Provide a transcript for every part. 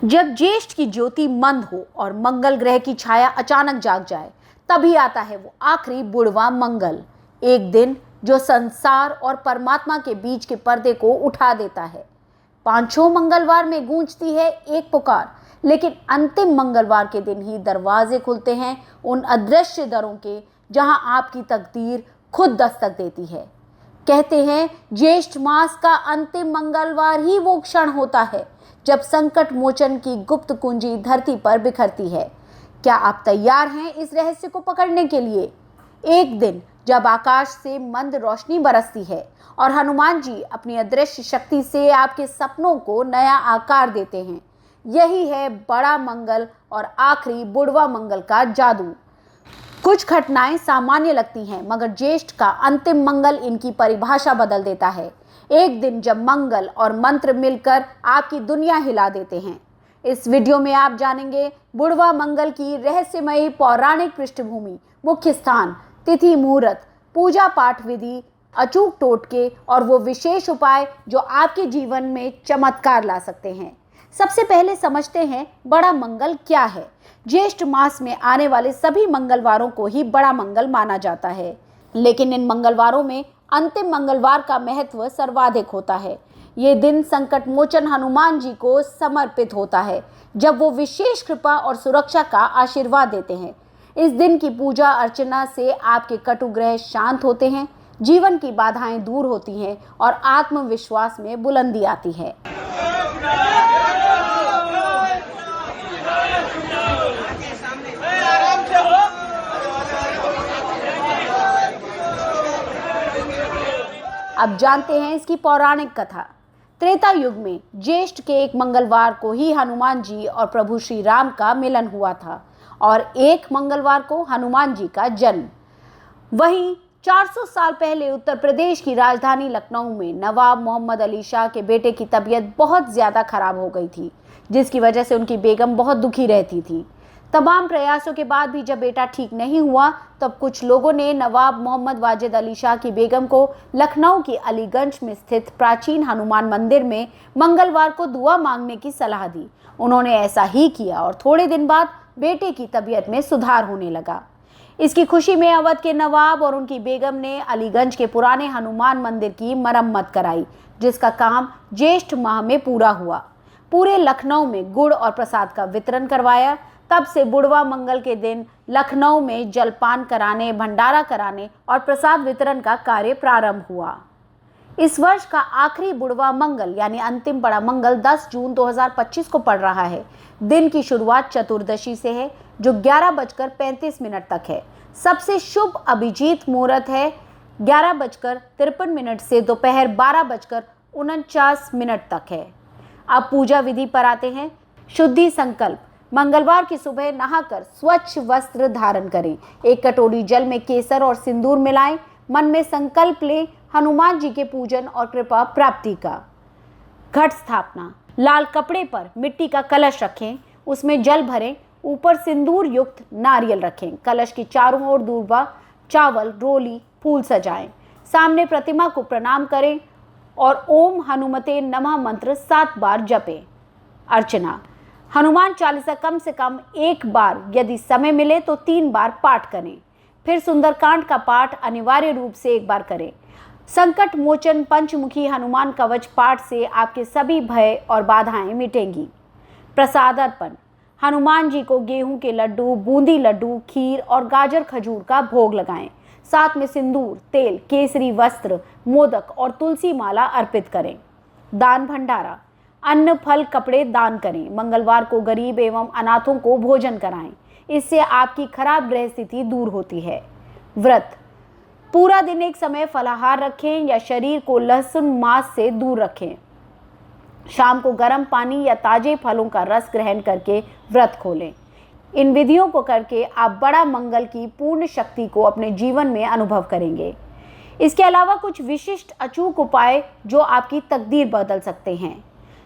जब ज्येष्ठ की ज्योति मंद हो और मंगल ग्रह की छाया अचानक जाग जाए, तभी आता है वो आखिरी बुढ़वा मंगल। एक दिन जो संसार और परमात्मा के बीच के पर्दे को उठा देता है। पांचों मंगलवार में गूंजती है एक पुकार, लेकिन अंतिम मंगलवार के दिन ही दरवाजे खुलते हैं उन अदृश्य दरों के, जहां आपकी तकदीर खुद दस्तक देती है। कहते हैं ज्येष्ठ मास का अंतिम मंगलवार ही वो क्षण होता है जब संकट मोचन की गुप्त कुंजी धरती पर बिखरती है। क्या आप तैयार हैं इस रहस्य को पकड़ने के लिए? एक दिन जब आकाश से मंद रोशनी बरसती है और हनुमान जी अपनी अदृश्य शक्ति से आपके सपनों को नया आकार देते हैं, यही है बड़ा मंगल और आखिरी बुढ़वा मंगल का जादू। कुछ घटनाएं सामान्य लगती हैं, मगर ज्येष्ठ का अंतिम मंगल इनकी परिभाषा बदल देता है। एक दिन जब मंगल और मंत्र मिलकर आपकी दुनिया हिला देते हैं। इस वीडियो में आप जानेंगे बुढ़वा मंगल की रहस्यमयी पौराणिक पृष्ठभूमि, मुख्य स्थान, तिथि, मुहूर्त, पूजा पाठ विधि, अचूक टोटके और वो विशेष उपाय जो आपके जीवन में चमत्कार ला सकते हैं। सबसे पहले समझते हैं बड़ा मंगल क्या है। ज्येष्ठ मास में आने वाले सभी मंगलवारों को ही बड़ा मंगल माना जाता है, लेकिन इन मंगलवारों में अंतिम मंगलवार का महत्व सर्वाधिक होता है। ये दिन संकट मोचन हनुमान जी को समर्पित होता है, जब वो विशेष कृपा और सुरक्षा का आशीर्वाद देते हैं। इस दिन की पूजा अर्चना से आपके कटु ग्रह शांत होते हैं, जीवन की बाधाएं दूर होती हैं और आत्मविश्वास में बुलंदी आती है। अब जानते हैं इसकी पौराणिक कथा। त्रेता युग में ज्येष्ठ के एक मंगलवार को ही हनुमान जी और प्रभु श्री राम का मिलन हुआ था और एक मंगलवार को हनुमान जी का जन्म। वहीं 400 साल पहले उत्तर प्रदेश की राजधानी लखनऊ में नवाब मोहम्मद अली शाह के बेटे की तबीयत बहुत ज़्यादा खराब हो गई थी, जिसकी वजह से उनकी बेगम बहुत दुखी रहती थी। तमाम प्रयासों के बाद भी जब बेटा ठीक नहीं हुआ, तब कुछ लोगों ने नवाब मोहम्मद वाजिद अली शाह की बेगम को लखनऊ की अलीगंज में स्थित प्राचीन हनुमान मंदिर में मंगलवार को दुआ मांगने की सलाह दी। उन्होंने ऐसा ही किया और थोड़े दिन बाद बेटे की तबीयत में सुधार होने लगा। इसकी खुशी में अवध के नवाब और उनकी बेगम ने अलीगंज के पुराने हनुमान मंदिर की मरम्मत कराई, जिसका काम ज्येष्ठ माह में पूरा हुआ। पूरे लखनऊ में गुड़ और प्रसाद का वितरण करवाया। तब से बुढ़वा मंगल के दिन लखनऊ में जलपान कराने, भंडारा कराने और प्रसाद वितरण का कार्य प्रारंभ हुआ। इस वर्ष का आखिरी बुढ़वा मंगल यानी अंतिम बड़ा मंगल 10 जून 2025 को पड़ रहा है। दिन की शुरुआत चतुर्दशी से है, जो 11:35 तक है। सबसे शुभ अभिजीत मुहूर्त है 11:53 से दोपहर 12:49 तक है। अब पूजा विधि पर आते हैं। शुद्धि संकल्प। मंगलवार की सुबह नहाकर स्वच्छ वस्त्र धारण करें। एक कटोरी जल में केसर और सिंदूर मिलाएं। मन में संकल्प लें हनुमान जी के पूजन और कृपा प्राप्ति का। घट स्थापना। लाल कपड़े पर मिट्टी का कलश रखें, उसमें जल भरें, ऊपर सिंदूर युक्त नारियल रखें। कलश की चारों ओर दूर्वा, चावल, रोली, फूल सजाएं। सामने प्रतिमा को प्रणाम करें और ओम हनुमते नमः मंत्र 7 बार जपें। अर्चना। हनुमान चालीसा कम से कम एक बार, यदि समय मिले तो 3 बार पाठ करें। फिर सुंदरकांड का पाठ अनिवार्य रूप से 1 बार करें। संकट मोचन पंचमुखी हनुमान कवच पाठ से आपके सभी भय और बाधाएं मिटेंगी। प्रसाद अर्पण। हनुमान जी को गेहूं के लड्डू, बूंदी लड्डू, खीर और गाजर खजूर का भोग लगाएं। साथ में सिंदूर, तेल, केसरी वस्त्र, मोदक और तुलसी माला अर्पित करें। दान भंडारा। अन्न, फल, कपड़े दान करें। मंगलवार को गरीब एवं अनाथों को भोजन कराएं। इससे आपकी खराब ग्रह स्थिति दूर होती है। व्रत। पूरा दिन एक समय फलाहार रखें या शरीर को लहसुन मांस से दूर रखें। शाम को गर्म पानी या ताजे फलों का रस ग्रहण करके व्रत खोलें। इन विधियों को करके आप बड़ा मंगल की पूर्ण शक्ति को अपने जीवन में अनुभव करेंगे। इसके अलावा कुछ विशिष्ट अचूक उपाय जो आपकी तकदीर बदल सकते हैं।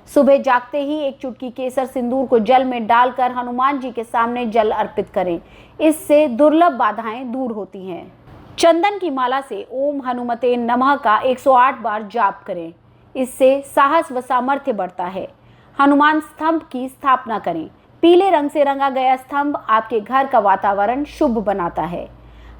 सुबह जागते ही एक चुटकी केसर सिंदूर को जल में डालकर हनुमान जी के सामने जल अर्पित करें। इससे दुर्लभ बाधाएं दूर होती हैं। चंदन की माला से ओम हनुमते नमः का 108 बार जाप करें। इससे साहस व सामर्थ्य बढ़ता है। हनुमान स्तंभ की स्थापना करें। पीले रंग से रंगा गया स्तंभ आपके घर का वातावरण शुभ बनाता है।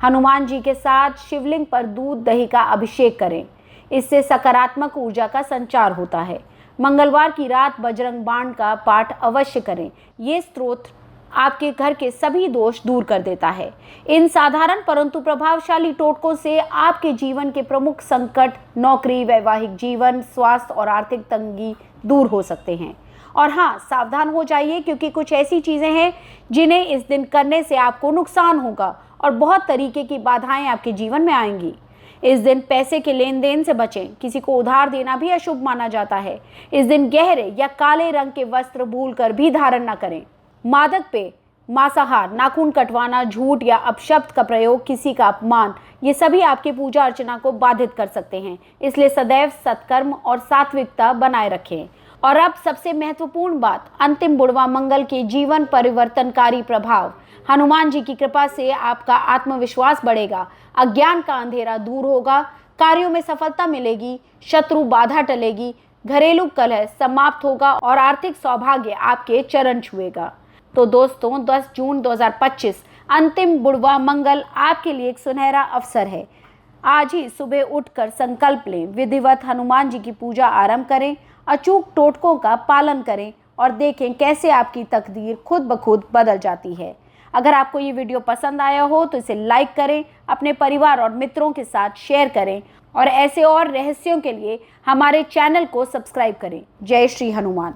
हनुमान जी के साथ शिवलिंग पर दूध दही का अभिषेक करें। इससे सकारात्मक ऊर्जा का संचार होता है। मंगलवार की रात बजरंग बाण का पाठ अवश्य करें। ये स्तोत्र आपके घर के सभी दोष दूर कर देता है। इन साधारण परंतु प्रभावशाली टोटकों से आपके जीवन के प्रमुख संकट, नौकरी, वैवाहिक जीवन, स्वास्थ्य और आर्थिक तंगी दूर हो सकते हैं। और हाँ, सावधान हो जाइए, क्योंकि कुछ ऐसी चीज़ें हैं जिन्हें इस दिन करने से आपको नुकसान होगा और बहुत तरीके की बाधाएं आपके जीवन में आएंगी। इस दिन पैसे के लेन देन से बचें। किसी को उधार देना भी अशुभ माना जाता है। इस दिन गहरे या काले रंग के वस्त्र भूलकर भी धारण न करें। मादक पेय, मांसाहार, नाखून कटवाना, झूठ या अपशब्द का प्रयोग, किसी का अपमान, ये सभी आपकी पूजा अर्चना को बाधित कर सकते हैं। इसलिए सदैव सत्कर्म और सात्विकता बनाए रखें। और अब सबसे महत्वपूर्ण बात, अंतिम बुढ़वा मंगल के जीवन परिवर्तनकारी प्रभाव। हनुमान जी की कृपा से आपका आत्मविश्वास बढ़ेगा, अज्ञान का अंधेरा दूर होगा, कार्यों में सफलता मिलेगी, शत्रु बाधा टलेगी, घरेलू कलह समाप्त होगा और आर्थिक सौभाग्य आपके चरण छुएगा। तो दोस्तों, 10 जून 2025 अंतिम बुढ़वा मंगल आपके लिए एक सुनहरा अवसर है। आज ही सुबह उठकर संकल्प लें, विधिवत हनुमान जी की पूजा आरंभ करें, अचूक टोटकों का पालन करें और देखें कैसे आपकी तकदीर खुद ब खुद बदल जाती है। अगर आपको ये वीडियो पसंद आया हो तो इसे लाइक करें, अपने परिवार और मित्रों के साथ शेयर करें और ऐसे और रहस्यों के लिए हमारे चैनल को सब्सक्राइब करें। जय श्री हनुमान।